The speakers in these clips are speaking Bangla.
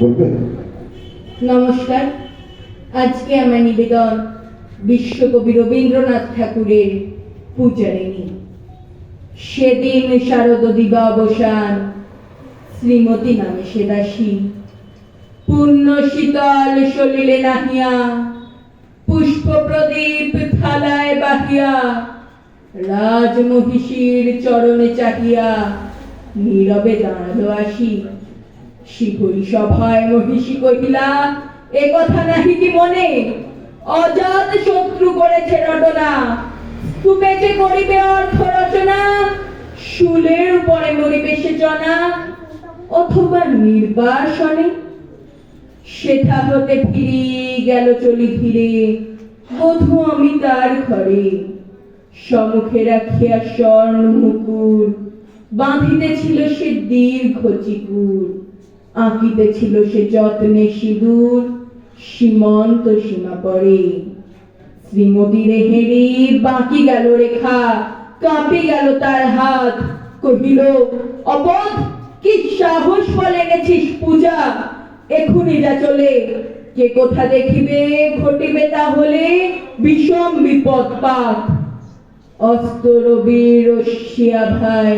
বলবেন? নমস্কার। আজকে আমার নিবেদন বিশ্বকবি রবীন্দ্রনাথ ঠাকুরের পূজারিণী। সেদিন শারদ দিবা অবসান, শ্রীমতী নামে সে দাসী। পূর্ণ শীতল সলিলে নাহিয়া, পুষ্প প্রদীপ থালায় বাহিয়া, রাজমহিষীর চরণে চাহিয়া নীরবে দাঁড়ালো আসি। শিহরি সভায় মহিষী কহিলা, এ কথা নাহি কি মনে? অজাত শত্রু করেছে রটনা, স্তূপেতে করিবে অর্থ রচনা, শুলের উপরে মরিবে সে জনা, অথবা নির্বাসনে। সেথা হতে ফিরি গেল চলি ধীরে, বধূ আমি তার ঘরে। সম্মুখে রাখিয়া স্বর্ণ মুকুর, বাঁধিতেছিল সে দীর্ঘ চিকুর, আঁকিতেছিল সে যত্নে সিঁদুর, সীমন্ত সীমা পরে। শ্রীমতীর হেরি বাঁকি গেল রেখা, কাঁপে গেল তার হাত। কহিল, অপদ, কি সাহস বলে এনেছিস পূজা? এখুনি যা চলে, কে কোথা দেখিবে, ঘটিবে তাহলে বিষম বিপদ পাত। অস্ত রবির রশ্মিয়া ভাই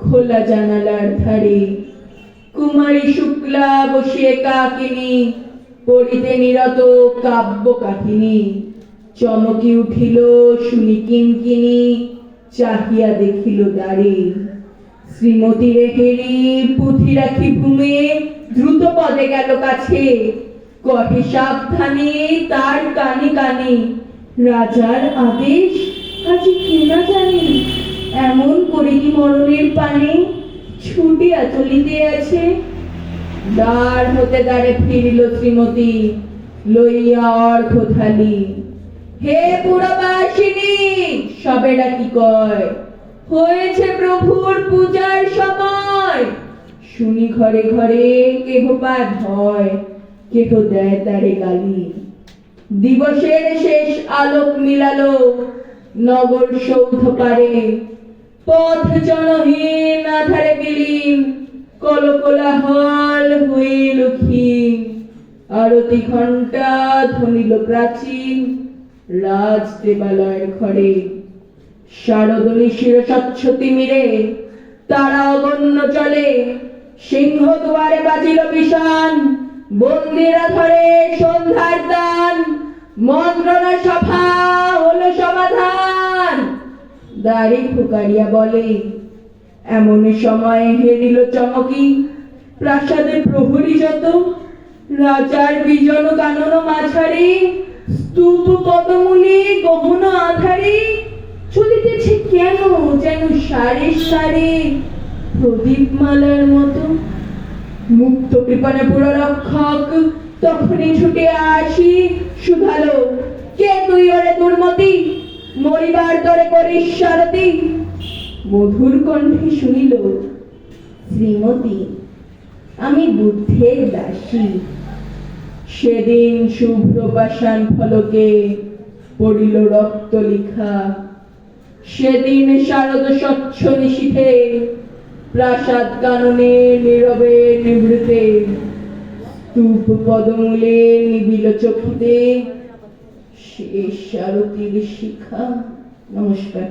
খোলা জানালার ধারে, কুমারী শুক্লা বসিয়ে কাকিনী, পড়িতে নিরত কাব্য কাহিনী। চমকি উঠিল শুনি কিঙ্কিনী, চাহিয়া দেখিল দ্বারে। শ্রীমতীর হেরি পুঁথি রাখি ভূমে, দ্রুত পদে গেল কাছে। কহে সাবধানে তার কানে কানে, রাজার আদেশ আজি কেনা জানি। এমন করে কি মরণের পানে ছুটিয়া চলিতে আছে? দ্বার হতে দ্বারে ফিরিল শ্রীমতী, লইয়া অর্ঘ থালি। হে পুরবাসিনী, সবেরা কি কয়? হয়েছে প্রভুর পূজার সময়। শুনি ঘরে ঘরে কেহ পায় ভয়, কেহ দেয় তারে গালি। দিবসের শেষ আলোক মিলালো নগর সৌধ পারে, পথ জনহীন আধারে বিলীন, কলকোলাহল হইল ক্ষীণ। আরতি ঘণ্টা ধ্বনিল প্রাচীন, রাজ দেবালয়ের ঘরে। শারদ নিশির স্বচ্ছ তিমিরে, তারা অগণ্য চলে। সিংহ দুয়ারে বাজিল বিষান, বন্দিরা ধরে সন্ধ্যার দান। মন্ত্রণা সভা হলো সমাধান, দাড়ি ফুকারিয়া বলে। এমন সময় হেরিল চমকি, প্রাসাদে প্রহরী যত। রাজার বিজন কানন মাঝারি, স্তূপ পদমূলে গহন আধারে। চলিতেছে কেন যেন সারে সারে, প্রদীপ মালার মতো। মুক্ত কৃপণে পুররক্ষক তখনই ছুটে আসি, শুধালো, কে তুই ওরে দুর্মতি? মরিবার তরে করিস সারতি। মধুর কণ্ঠে শুনিল, শ্রীমতী, আমি বুদ্ধের দাসী। সেদিন শুভ্র পাষাণ ফলকে পড়িল রক্ত লিখা। সেদিন শারদ স্বচ্ছ নিশীথে, প্রাসাদ কাননে নীরবে নিভৃতে। স্তূপ পদমূলে নিবিল চক্ষুতে, শেষ আরতির শিখা। নমস্কার।